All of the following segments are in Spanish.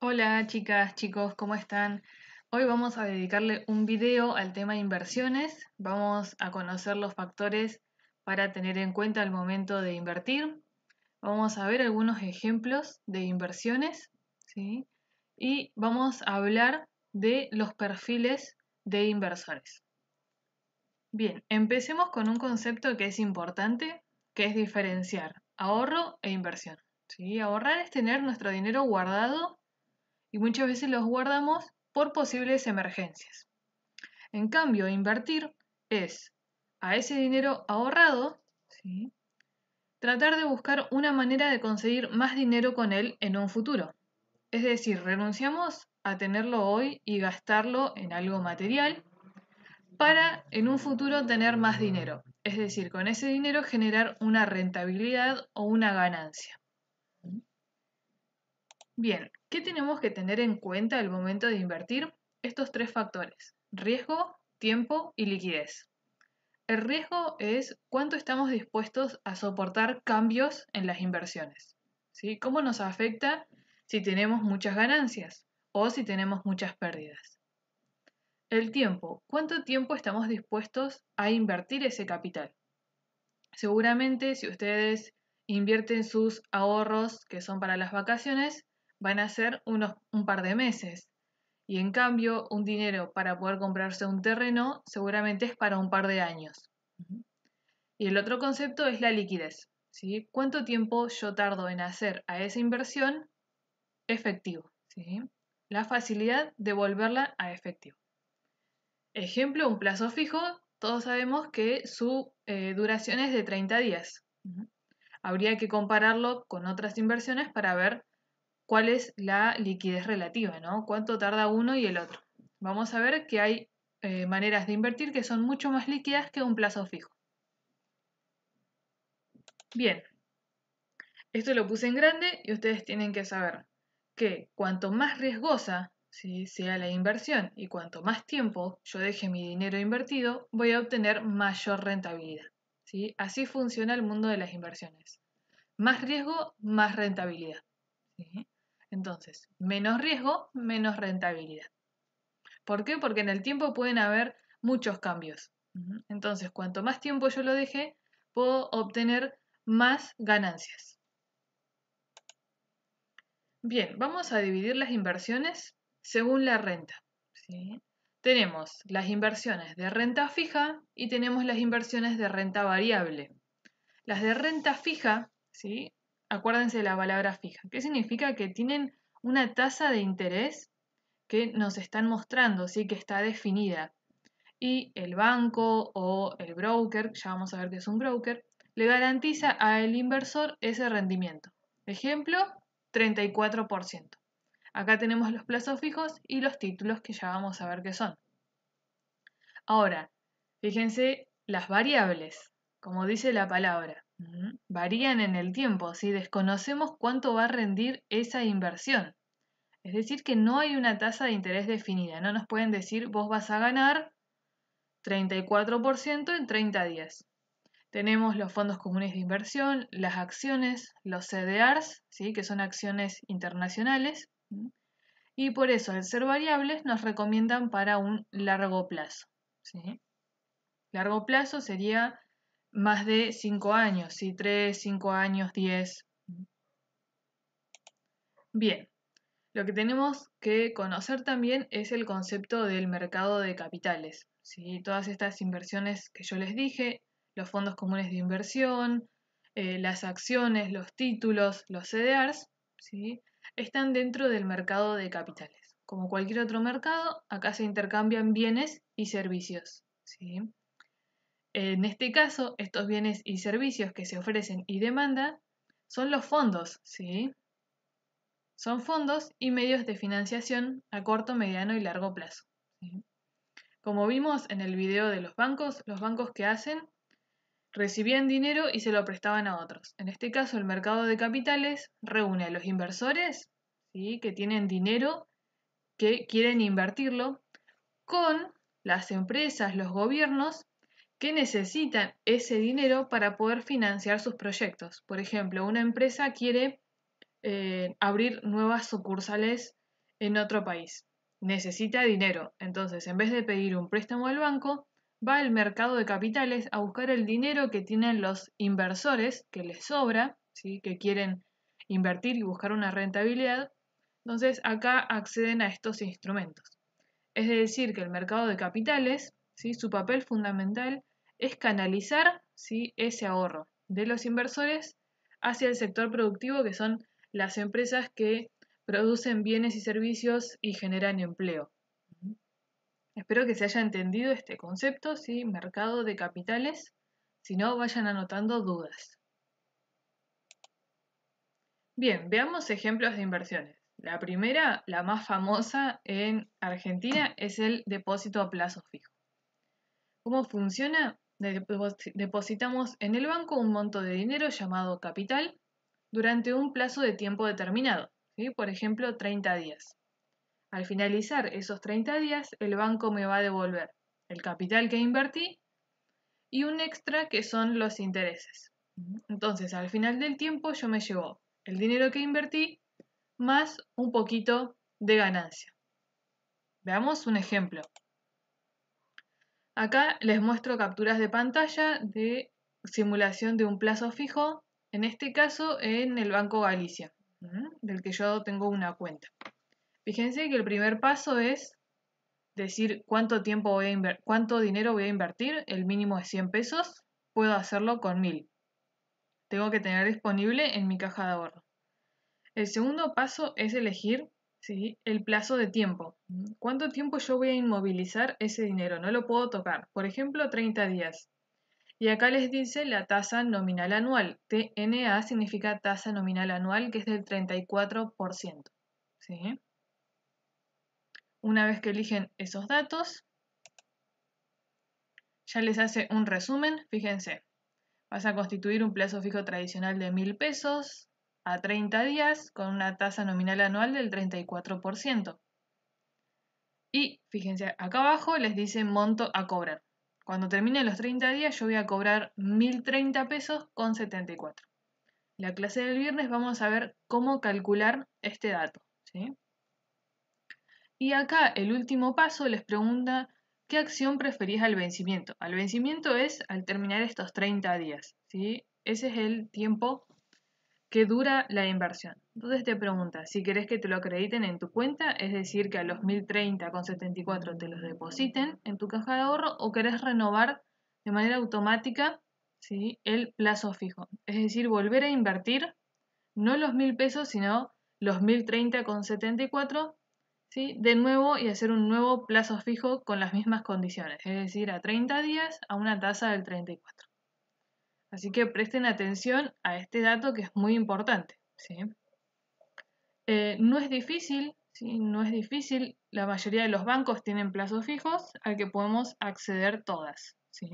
Hola chicas, chicos, ¿cómo están? Hoy vamos a dedicarle un video al tema inversiones. Vamos a conocer los factores para tener en cuenta al momento de invertir. Vamos a ver algunos ejemplos de inversiones, ¿sí? Y vamos a hablar de los perfiles de inversores. Bien, empecemos con un concepto que es importante, que es diferenciar ahorro e inversión, ¿sí? Ahorrar es tener nuestro dinero guardado y muchas veces los guardamos por posibles emergencias. En cambio, invertir es a ese dinero ahorrado, ¿sí?, tratar de buscar una manera de conseguir más dinero con él en un futuro. Es decir, renunciamos a tenerlo hoy y gastarlo en algo material para en un futuro tener más dinero. Es decir, con ese dinero generar una rentabilidad o una ganancia. Bien, ¿qué tenemos que tener en cuenta al momento de invertir? Estos tres factores: riesgo, tiempo y liquidez. El riesgo es cuánto estamos dispuestos a soportar cambios en las inversiones, ¿sí? ¿Cómo nos afecta si tenemos muchas ganancias o si tenemos muchas pérdidas? El tiempo, ¿cuánto tiempo estamos dispuestos a invertir ese capital? Seguramente si ustedes invierten sus ahorros que son para las vacaciones, van a ser un par de meses. Y en cambio, un dinero para poder comprarse un terreno seguramente es para un par de años. Y el otro concepto es la liquidez, ¿sí? ¿Cuánto tiempo yo tardo en hacer a esa inversión efectivo? ¿Sí? La facilidad de volverla a efectivo. Ejemplo, un plazo fijo, todos sabemos que su duración es de 30 días. Habría que compararlo con otras inversiones para ver cuál es la liquidez relativa, ¿no? Cuánto tarda uno y el otro. Vamos a ver que hay maneras de invertir que son mucho más líquidas que un plazo fijo. Bien, esto lo puse en grande y ustedes tienen que saber que cuanto más riesgosa, ¿sí?, sea la inversión y cuanto más tiempo yo deje mi dinero invertido, voy a obtener mayor rentabilidad, ¿sí? Así funciona el mundo de las inversiones. Más riesgo, más rentabilidad, ¿sí? Entonces, menos riesgo, menos rentabilidad. ¿Por qué? Porque en el tiempo pueden haber muchos cambios. Entonces, cuanto más tiempo yo lo deje, puedo obtener más ganancias. Bien, vamos a dividir las inversiones según la renta, ¿sí? Tenemos las inversiones de renta fija y tenemos las inversiones de renta variable. Las de renta fija, ¿sí?, acuérdense de la palabra fija. ¿Qué significa? Que tienen una tasa de interés que nos están mostrando, ¿sí?, que está definida. Y el banco o el broker, ya vamos a ver qué es un broker, le garantiza al inversor ese rendimiento. Ejemplo, 34%. Acá tenemos los plazos fijos y los títulos que ya vamos a ver qué son. Ahora, fíjense las variables, como dice la palabra, varían en el tiempo, ¿sí? Desconocemos cuánto va a rendir esa inversión. Es decir, que no hay una tasa de interés definida. No nos pueden decir vos vas a ganar 34% en 30 días. Tenemos los fondos comunes de inversión, las acciones, los CDRs, ¿sí?, que son acciones internacionales. Y por eso, al ser variables, nos recomiendan para un largo plazo, ¿sí? Largo plazo sería más de 5 años, ¿sí? 3, 5 años, 10. Bien, lo que tenemos que conocer también es el concepto del mercado de capitales, ¿sí? Todas estas inversiones que yo les dije, los fondos comunes de inversión, las acciones, los títulos, los CDRs, ¿sí?, están dentro del mercado de capitales. Como cualquier otro mercado, acá se intercambian bienes y servicios, ¿sí? En este caso, estos bienes y servicios que se ofrecen y demandan son los fondos, ¿sí? Son fondos y medios de financiación a corto, mediano y largo plazo, ¿sí? Como vimos en el video de los bancos que hacen, recibían dinero y se lo prestaban a otros. En este caso, el mercado de capitales reúne a los inversores, ¿sí?, que tienen dinero, que quieren invertirlo, con las empresas, los gobiernos, que necesitan ese dinero para poder financiar sus proyectos. Por ejemplo, una empresa quiere abrir nuevas sucursales en otro país. Necesita dinero, entonces en vez de pedir un préstamo al banco, va al mercado de capitales a buscar el dinero que tienen los inversores, que les sobra, ¿sí? Que quieren invertir y buscar una rentabilidad. Entonces acá acceden a estos instrumentos. Es decir, que el mercado de capitales, ¿sí? Su papel fundamental es canalizar, ¿sí? Ese ahorro de los inversores hacia el sector productivo, que son las empresas que producen bienes y servicios y generan empleo. Espero que se haya entendido este concepto, ¿sí? Mercado de capitales. Si no, vayan anotando dudas. Bien, veamos ejemplos de inversiones. La primera, la más famosa en Argentina, es el depósito a plazo fijo. ¿Cómo funciona? Depositamos en el banco un monto de dinero llamado capital durante un plazo de tiempo determinado, ¿sí? Por ejemplo, 30 días. Al finalizar esos 30 días, el banco me va a devolver el capital que invertí y un extra que son los intereses. Entonces, al final del tiempo yo me llevo el dinero que invertí más un poquito de ganancia. Veamos un ejemplo. Acá les muestro capturas de pantalla de simulación de un plazo fijo, en este caso en el Banco Galicia, del que yo tengo una cuenta. Fíjense que el primer paso es decir cuánto dinero voy a invertir, el mínimo es 100 pesos, puedo hacerlo con 1000. Tengo que tener disponible en mi caja de ahorro. El segundo paso es elegir, ¿sí? El plazo de tiempo. ¿Cuánto tiempo yo voy a inmovilizar ese dinero? No lo puedo tocar. Por ejemplo, 30 días. Y acá les dice la tasa nominal anual. TNA significa tasa nominal anual, que es del 34%. ¿Sí? Una vez que eligen esos datos, ya les hace un resumen. Fíjense, vas a constituir un plazo fijo tradicional de 1000 pesos a 30 días con una tasa nominal anual del 34%. Y fíjense, acá abajo les dice monto a cobrar. Cuando termine los 30 días yo voy a cobrar 1030 pesos con 74. La clase del viernes vamos a ver cómo calcular este dato, ¿sí? Y acá el último paso les pregunta ¿qué acción preferís al vencimiento? Al vencimiento es al terminar estos 30 días, ¿sí? Ese es el tiempo que dura la inversión. Entonces te pregunta si querés que te lo acrediten en tu cuenta, es decir, que a los 1030,74 te los depositen en tu caja de ahorro, o querés renovar de manera automática, ¿sí? El plazo fijo. Es decir, volver a invertir no los 1000 pesos, sino los 1030,74, ¿sí? De nuevo y hacer un nuevo plazo fijo con las mismas condiciones, es decir, a 30 días a una tasa del 34. Así que presten atención a este dato que es muy importante, ¿sí? No es difícil, ¿sí? No es difícil. La mayoría de los bancos tienen plazos fijos al que podemos acceder todas, ¿sí?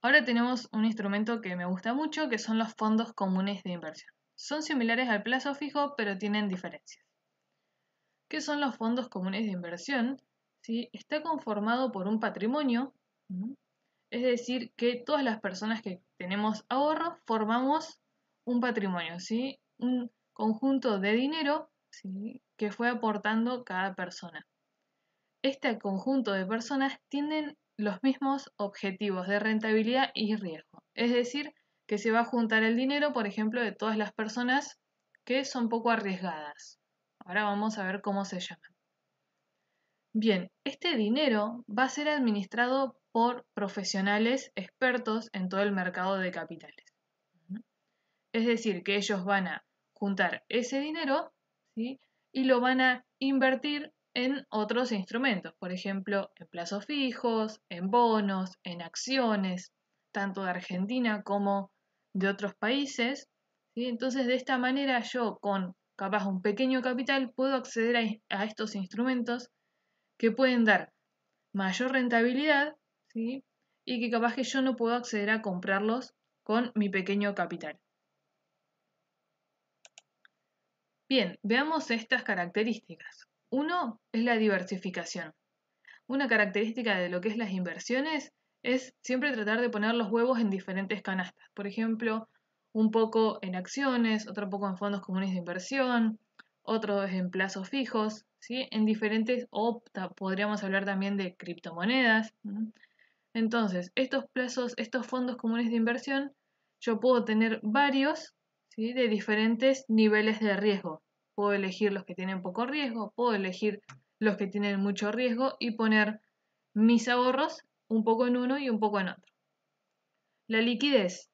Ahora tenemos un instrumento que me gusta mucho, que son los fondos comunes de inversión. Son similares al plazo fijo, pero tienen diferencias. ¿Qué son los fondos comunes de inversión? ¿Sí? Está conformado por un patrimonio, es decir, que todas las personas que tenemos ahorros formamos un patrimonio, ¿sí? Un conjunto de dinero, ¿sí? Que fue aportando cada persona. Este conjunto de personas tienen los mismos objetivos de rentabilidad y riesgo. Es decir, que se va a juntar el dinero, por ejemplo, de todas las personas que son poco arriesgadas. Ahora vamos a ver cómo se llaman. Bien, este dinero va a ser administrado por profesionales expertos en todo el mercado de capitales. Es decir, que ellos van a juntar ese dinero, ¿sí? Y lo van a invertir en otros instrumentos, por ejemplo, en plazos fijos, en bonos, en acciones, tanto de Argentina como de otros países, ¿sí? Entonces, de esta manera yo con capaz un pequeño capital puedo acceder a estos instrumentos que pueden dar mayor rentabilidad, ¿sí? Y que capaz que yo no puedo acceder a comprarlos con mi pequeño capital. Bien, veamos estas características. Uno es la diversificación. Una característica de lo que es las inversiones es siempre tratar de poner los huevos en diferentes canastas. Por ejemplo, un poco en acciones, otro poco en fondos comunes de inversión, otro es en plazos fijos, ¿sí? En diferentes, o podríamos hablar también de criptomonedas. Entonces, estos plazos, estos fondos comunes de inversión, yo puedo tener varios, ¿sí? De diferentes niveles de riesgo. Puedo elegir los que tienen poco riesgo, puedo elegir los que tienen mucho riesgo y poner mis ahorros un poco en uno y un poco en otro. La liquidez.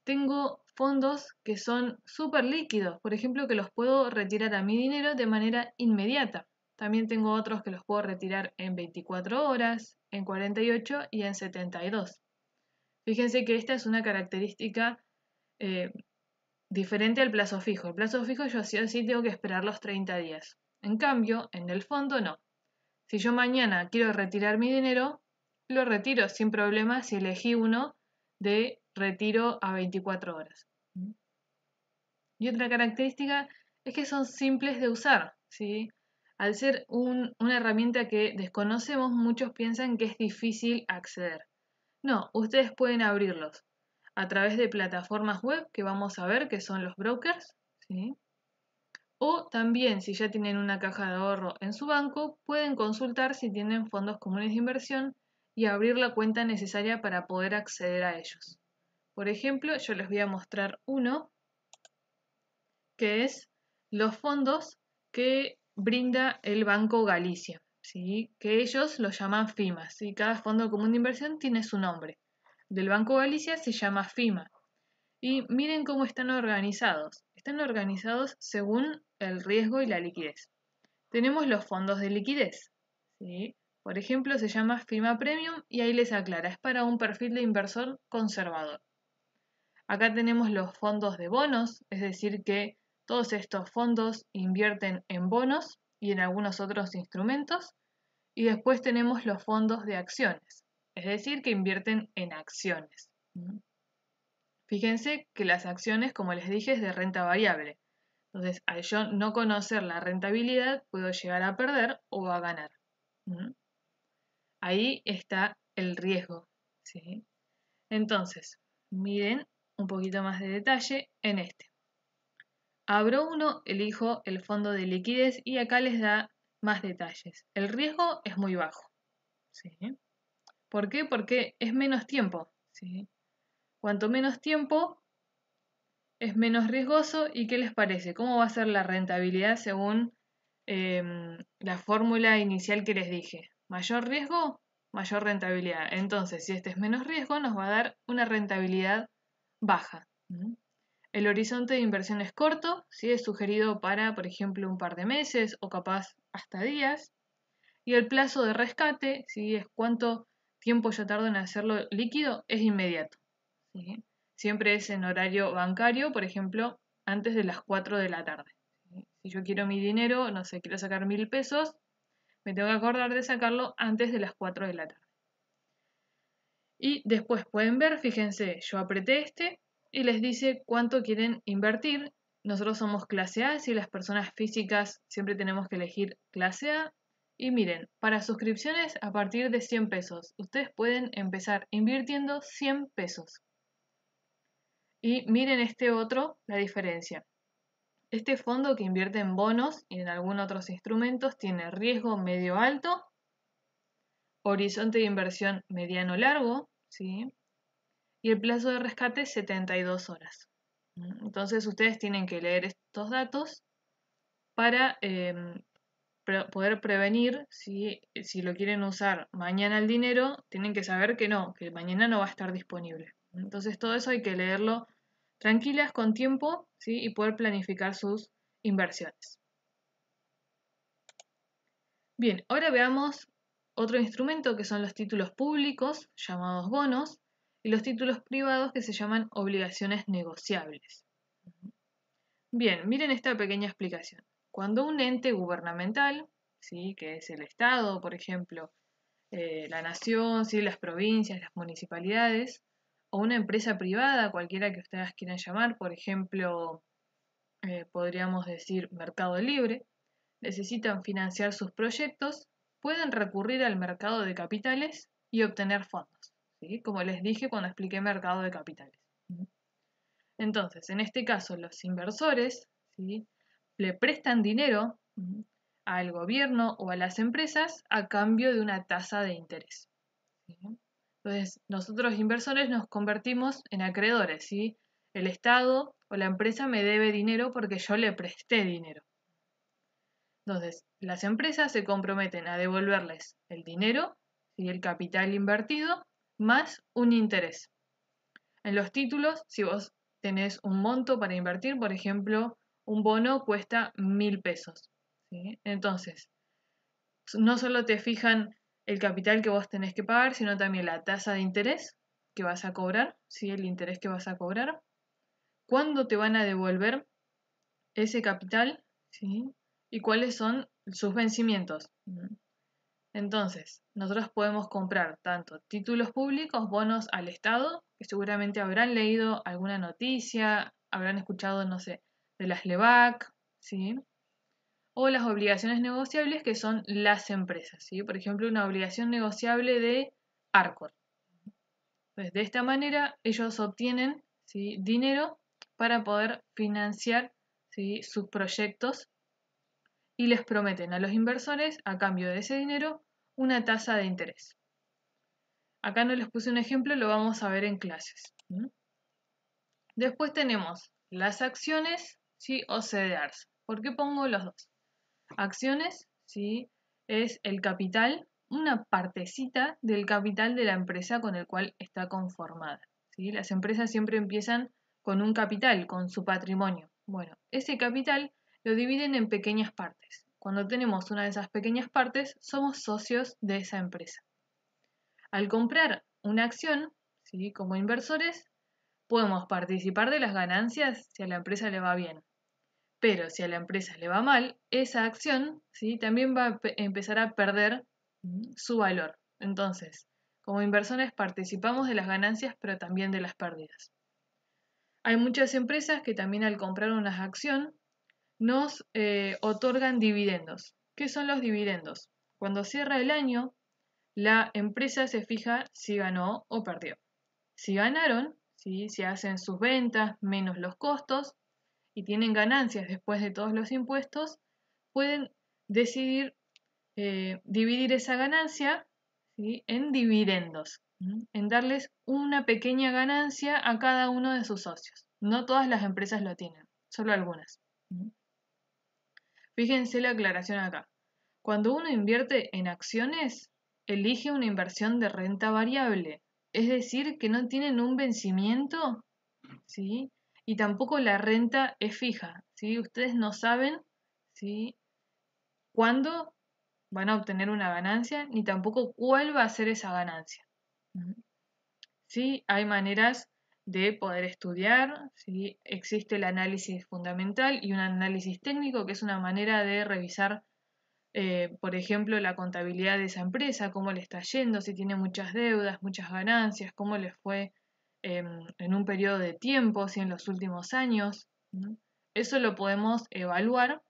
Tengo fondos que son súper líquidos, por ejemplo, que los puedo retirar a mi dinero de manera inmediata. También tengo otros que los puedo retirar en 24 horas, en 48 y en 72. Fíjense que esta es una característica eh, diferente al plazo fijo. El plazo fijo yo sí o sí tengo que esperar los 30 días. En cambio, en el fondo no. Si yo mañana quiero retirar mi dinero, lo retiro sin problema si elegí uno de retiro a 24 horas. Y otra característica es que son simples de usar, ¿sí? Al ser una herramienta que desconocemos, muchos piensan que es difícil acceder. No, ustedes pueden abrirlos a través de plataformas web que vamos a ver que son los brokers, ¿sí? O también, si ya tienen una caja de ahorro en su banco, pueden consultar si tienen fondos comunes de inversión y abrir la cuenta necesaria para poder acceder a ellos. Por ejemplo, yo les voy a mostrar uno que es los fondos que brinda el Banco Galicia, ¿sí? Que ellos lo llaman FIMA, ¿sí? Cada fondo común de inversión tiene su nombre. Del Banco Galicia se llama FIMA. Y miren cómo están organizados. Están organizados según el riesgo y la liquidez. Tenemos los fondos de liquidez, ¿sí? Por ejemplo, se llama FIMA Premium y ahí les aclara, es para un perfil de inversor conservador. Acá tenemos los fondos de bonos, es decir que todos estos fondos invierten en bonos y en algunos otros instrumentos. Y después tenemos los fondos de acciones, es decir que invierten en acciones. Fíjense que las acciones, como les dije, es de renta variable. Entonces, al yo no conocer la rentabilidad, puedo llegar a perder o a ganar. Ahí está el riesgo, ¿sí? Entonces, miren un poquito más de detalle en este. Abro uno, elijo el fondo de liquidez y acá les da más detalles. El riesgo es muy bajo, ¿sí? ¿Por qué? Porque es menos tiempo, ¿sí? Cuanto menos tiempo, es menos riesgoso. ¿Y qué les parece? ¿Cómo va a ser la rentabilidad según la fórmula inicial que les dije? Mayor riesgo, mayor rentabilidad. Entonces, si este es menos riesgo, nos va a dar una rentabilidad baja. El horizonte de inversión es corto, ¿sí? Es sugerido para, por ejemplo, un par de meses o capaz hasta días. Y el plazo de rescate, ¿sí? Es cuánto tiempo yo tardo en hacerlo líquido, es inmediato, ¿sí? Siempre es en horario bancario, por ejemplo, antes de las 4 de la tarde. ¿Sí? Si yo quiero mi dinero, no sé, quiero sacar 1.000 pesos, me tengo que acordar de sacarlo antes de las 4 de la tarde. Y después pueden ver, fíjense, yo apreté este y les dice cuánto quieren invertir. Nosotros somos clase A, si las personas físicas siempre tenemos que elegir clase A. Y miren, para suscripciones a partir de 100 pesos, ustedes pueden empezar invirtiendo 100 pesos. Y miren este otro, la diferencia. Este fondo que invierte en bonos y en algunos otros instrumentos tiene riesgo medio alto, horizonte de inversión mediano largo, ¿sí? Y el plazo de rescate 72 horas. Entonces ustedes tienen que leer estos datos para poder prevenir si lo quieren usar mañana el dinero, tienen que saber que no, que mañana no va a estar disponible. Entonces todo eso hay que leerlo tranquilas, con tiempo, ¿sí? Y poder planificar sus inversiones. Bien, ahora veamos otro instrumento que son los títulos públicos, llamados bonos, y los títulos privados que se llaman obligaciones negociables. Bien, miren esta pequeña explicación. Cuando un ente gubernamental, ¿sí? Que es el Estado, por ejemplo, la nación, ¿sí? Las provincias, las municipalidades, o una empresa privada, cualquiera que ustedes quieran llamar, por ejemplo, podríamos decir Mercado Libre, necesitan financiar sus proyectos, pueden recurrir al mercado de capitales y obtener fondos, ¿sí? Como les dije cuando expliqué mercado de capitales. Entonces, en este caso, los inversores, ¿sí? le prestan dinero al gobierno o a las empresas a cambio de una tasa de interés. ¿Sí? Entonces, nosotros inversores nos convertimos en acreedores, ¿sí? El Estado o la empresa me debe dinero porque yo le presté dinero. Entonces, las empresas se comprometen a devolverles el dinero y el capital invertido más un interés. En los títulos, si vos tenés un monto para invertir, por ejemplo, un bono cuesta 1.000 pesos. ¿Sí? Entonces, no solo te fijan el capital que vos tenés que pagar, sino también la tasa de interés que vas a cobrar, ¿sí? El interés que vas a cobrar, cuándo te van a devolver ese capital, ¿sí? Y cuáles son sus vencimientos. Entonces, nosotros podemos comprar tanto títulos públicos, bonos al Estado, que seguramente habrán leído alguna noticia, habrán escuchado, no sé, de las LEBAC, ¿sí? O las obligaciones negociables, que son las empresas, ¿sí? Por ejemplo, una obligación negociable de Arcor. Entonces, de esta manera, ellos obtienen, ¿sí?, dinero para poder financiar, ¿sí?, sus proyectos y les prometen a los inversores, a cambio de ese dinero, una tasa de interés. Acá no les puse un ejemplo, lo vamos a ver en clases. Después tenemos las acciones, ¿sí?, o CDRs. ¿Por qué pongo los dos? Acciones, ¿sí?, es el capital, una partecita del capital de la empresa con el cual está conformada. ¿Sí? Las empresas siempre empiezan con un capital, con su patrimonio. Bueno, ese capital lo dividen en pequeñas partes. Cuando tenemos una de esas pequeñas partes, somos socios de esa empresa. Al comprar una acción, ¿sí?, como inversores, podemos participar de las ganancias si a la empresa le va bien. Pero si a la empresa le va mal, esa acción, ¿sí?, también va a empezar a perder su valor. Entonces, como inversores participamos de las ganancias, pero también de las pérdidas. Hay muchas empresas que también al comprar una acción nos otorgan dividendos. ¿Qué son los dividendos? Cuando cierra el año, la empresa se fija si ganó o perdió. Si ganaron, ¿sí?, si hacen sus ventas menos los costos y tienen ganancias después de todos los impuestos, pueden decidir dividir esa ganancia, ¿sí?, en dividendos, en darles una pequeña ganancia a cada uno de sus socios. No todas las empresas lo tienen, solo algunas. Fíjense la aclaración acá. Cuando uno invierte en acciones, elige una inversión de renta variable, es decir, que no tienen un vencimiento, ¿sí?, y tampoco la renta es fija, ¿sí? Ustedes no saben, ¿sí?, cuándo van a obtener una ganancia, ni tampoco cuál va a ser esa ganancia. Sí, hay maneras de poder estudiar, ¿sí? Existe el análisis fundamental y un análisis técnico, que es una manera de revisar, por ejemplo, la contabilidad de esa empresa, cómo le está yendo, si tiene muchas deudas, muchas ganancias, cómo les fue en un periodo de tiempo, si en los últimos años. Eso lo podemos evaluar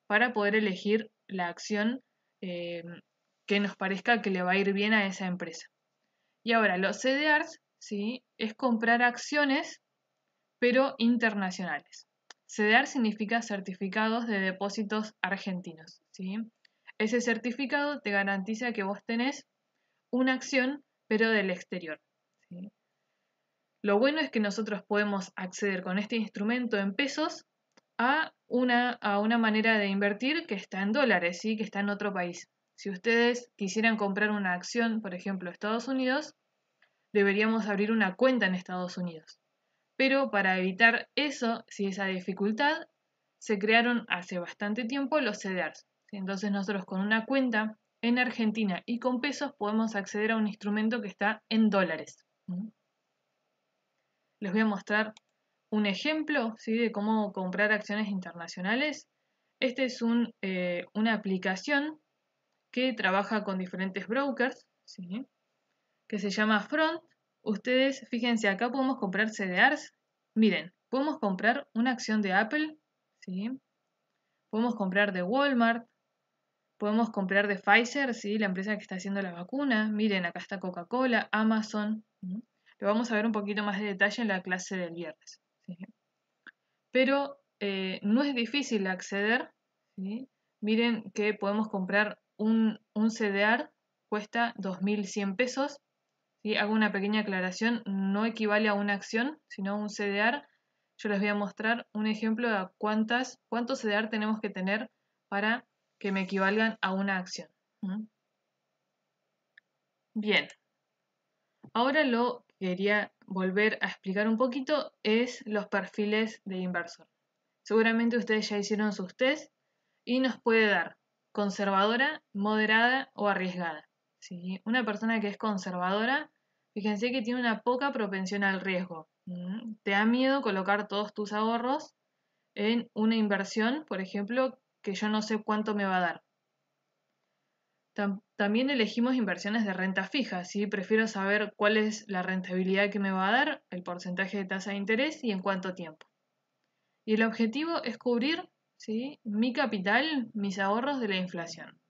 para poder elegir la acción que nos parezca que le va a ir bien a esa empresa. Y ahora, los CDRs, ¿sí?, es comprar acciones, pero internacionales. CDR significa certificados de depósitos argentinos, ¿sí? Ese certificado te garantiza que vos tenés una acción, pero del exterior, ¿sí? Lo bueno es que nosotros podemos acceder con este instrumento en pesos a una manera de invertir que está en dólares, ¿sí?, que está en otro país. Si ustedes quisieran comprar una acción, por ejemplo, Estados Unidos, deberíamos abrir una cuenta en Estados Unidos. Pero para evitar eso, si esa dificultad, se crearon hace bastante tiempo los CDRs. Entonces nosotros con una cuenta en Argentina y con pesos podemos acceder a un instrumento que está en dólares. Les voy a mostrar un ejemplo, ¿sí?, de cómo comprar acciones internacionales. Este es una aplicación que trabaja con diferentes brokers, ¿sí?, que se llama Front. Ustedes, fíjense, acá podemos comprar CDRs. Miren, podemos comprar una acción de Apple, ¿sí?, podemos comprar de Walmart, podemos comprar de Pfizer, ¿sí?, la empresa que está haciendo la vacuna. Miren, acá está Coca-Cola, Amazon. Lo vamos a ver un poquito más de detalle en la clase del viernes, ¿sí? Pero no es difícil acceder, ¿sí? Miren que podemos comprar un CDR, cuesta 2.100 pesos. ¿Sí? Hago una pequeña aclaración, no equivale a una acción, sino un CDR. Yo les voy a mostrar un ejemplo de cuántos CDR tenemos que tener para que me equivalgan a una acción. Bien, ahora lo que quería volver a explicar un poquito es los perfiles de inversor. Seguramente ustedes ya hicieron sus test y nos puede dar conservadora, moderada o arriesgada. ¿Sí? Una persona que es conservadora, fíjense que tiene una poca propensión al riesgo. Te da miedo colocar todos tus ahorros en una inversión, por ejemplo, que yo no sé cuánto me va a dar. También elegimos inversiones de renta fija, ¿sí? Prefiero saber cuál es la rentabilidad que me va a dar, el porcentaje de tasa de interés y en cuánto tiempo. Y el objetivo es cubrir, ¿sí?, mi capital, mis ahorros de la inflación.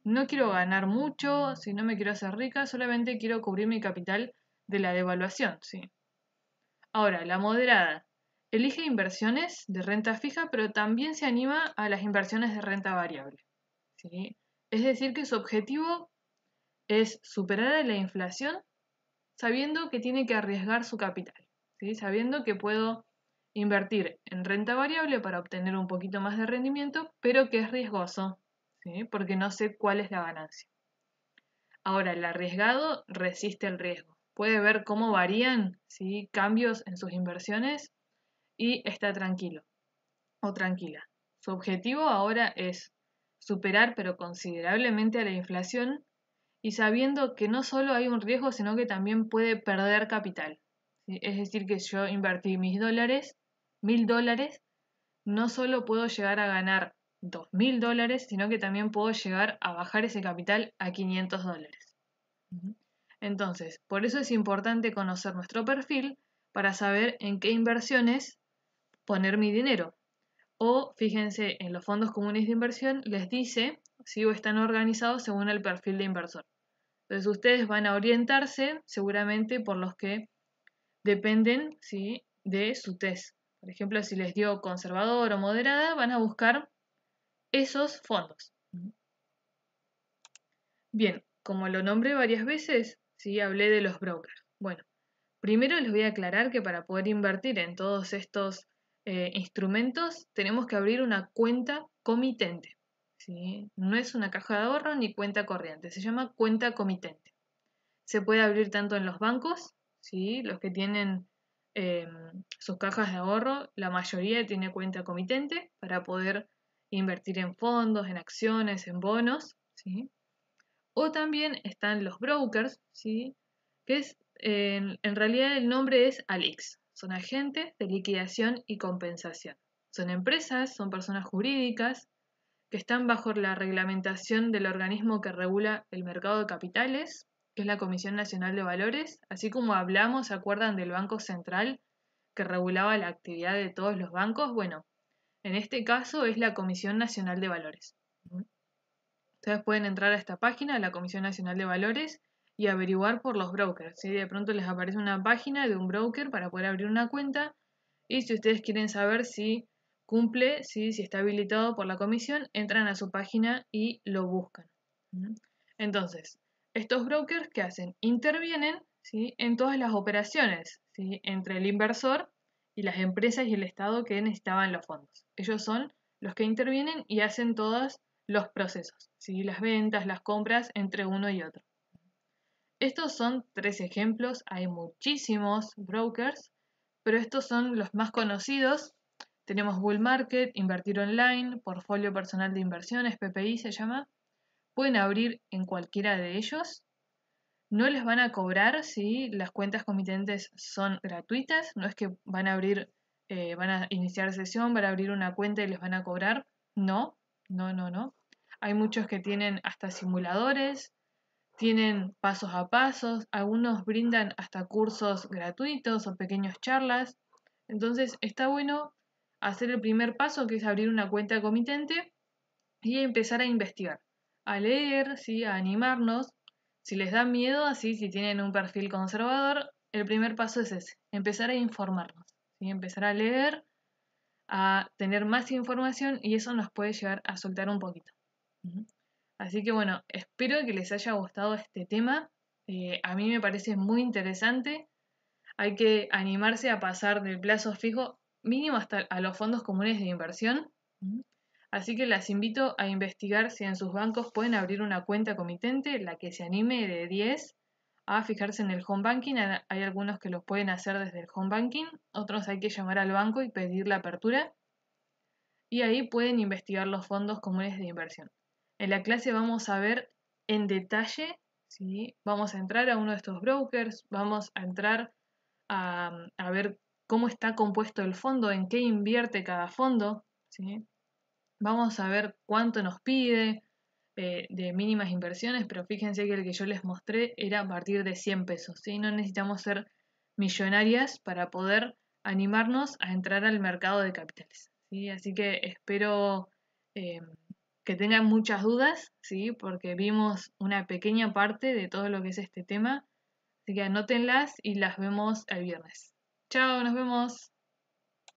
No quiero ganar mucho, si no me quiero hacer rica, solamente quiero cubrir mi capital de la devaluación, ¿sí? Ahora, la moderada. Elige inversiones de renta fija, pero también se anima a las inversiones de renta variable, ¿sí? Es decir, que su objetivo es superar a la inflación sabiendo que tiene que arriesgar su capital, ¿sí? Sabiendo que puedo invertir en renta variable para obtener un poquito más de rendimiento, pero que es riesgoso, ¿sí? Porque no sé cuál es la ganancia. Ahora, el arriesgado resiste el riesgo. Puede ver cómo varían, ¿sí?, cambios en sus inversiones y está tranquilo o tranquila. Su objetivo ahora es superar pero considerablemente a la inflación y sabiendo que no solo hay un riesgo, sino que también puede perder capital. ¿Sí? Es decir, que yo invertí mis dólares, 1.000 dólares, no solo puedo llegar a ganar 2.000 dólares, sino que también puedo llegar a bajar ese capital a 500 dólares. Entonces, por eso es importante conocer nuestro perfil para saber en qué inversiones poner mi dinero. O fíjense, en los fondos comunes de inversión les dice si están organizados según el perfil de inversor. Entonces ustedes van a orientarse seguramente por los que dependen, ¿sí?, de su test. Por ejemplo, si les dio conservador o moderada, van a buscar esos fondos. Bien, como lo nombré varias veces, ¿sí?, hablé de los brokers. Bueno, primero les voy a aclarar que para poder invertir en todos estos instrumentos tenemos que abrir una cuenta comitente. ¿Sí? No es una caja de ahorro ni cuenta corriente, se llama cuenta comitente. Se puede abrir tanto en los bancos, ¿sí?, los que tienen sus cajas de ahorro, la mayoría tiene cuenta comitente para poder invertir en fondos, en acciones, en bonos, ¿sí? O también están los brokers, ¿sí?, que es, en realidad el nombre es ALIX, son agentes de liquidación y compensación. Son empresas, son personas jurídicas que están bajo la reglamentación del organismo que regula el mercado de capitales, que es la Comisión Nacional de Valores, así como hablamos, ¿se acuerdan del Banco Central que regulaba la actividad de todos los bancos? Bueno, en este caso es la Comisión Nacional de Valores. Ustedes pueden entrar a esta página, la Comisión Nacional de Valores, y averiguar por los brokers. ¿Sí? De pronto les aparece una página de un broker para poder abrir una cuenta y si ustedes quieren saber si cumple, ¿sí?, si está habilitado por la comisión, entran a su página y lo buscan. Entonces, estos brokers, ¿qué hacen? Intervienen, ¿sí?, en todas las operaciones, ¿sí?, entre el inversor y las empresas y el Estado que necesitaban los fondos. Ellos son los que intervienen y hacen todos los procesos, ¿sí?, las ventas, las compras entre uno y otro. Estos son 3 ejemplos, hay muchísimos brokers, pero estos son los más conocidos. Tenemos Bull Market, Invertir Online, Portfolio Personal de Inversiones, PPI se llama. Pueden abrir en cualquiera de ellos. No les van a cobrar si las cuentas comitentes son gratuitas. No es que van a abrir, van a iniciar sesión, van a abrir una cuenta y les van a cobrar. No, no, no, no. Hay muchos que tienen hasta simuladores, tienen pasos a pasos, algunos brindan hasta cursos gratuitos o pequeñas charlas. Entonces está bueno hacer el primer paso, que es abrir una cuenta comitente y empezar a investigar, a leer, ¿sí?, a animarnos. Si les da miedo, así, si tienen un perfil conservador, el primer paso es ese, empezar a informarnos, ¿sí?, empezar a leer, a tener más información y eso nos puede llevar a soltar un poquito. Así que bueno, espero que les haya gustado este tema. A mí me parece muy interesante. Hay que animarse a pasar del plazo fijo mínimo hasta a los fondos comunes de inversión. Así que las invito a investigar si en sus bancos pueden abrir una cuenta comitente, la que se anime de 10 a fijarse en el home banking. Hay algunos que los pueden hacer desde el home banking, otros hay que llamar al banco y pedir la apertura. Y ahí pueden investigar los fondos comunes de inversión. En la clase vamos a ver en detalle, ¿sí? Vamos a entrar a uno de estos brokers, vamos a entrar a ver cómo está compuesto el fondo, en qué invierte cada fondo, ¿sí? Vamos a ver cuánto nos pide de mínimas inversiones, pero fíjense que el que yo les mostré era a partir de 100 pesos, ¿sí? No necesitamos ser millonarias para poder animarnos a entrar al mercado de capitales, ¿sí? Así que espero eh, que tengan muchas dudas, ¿sí? Porque vimos una pequeña parte de todo lo que es este tema, así que anótenlas y las vemos el viernes. Chao, nos vemos.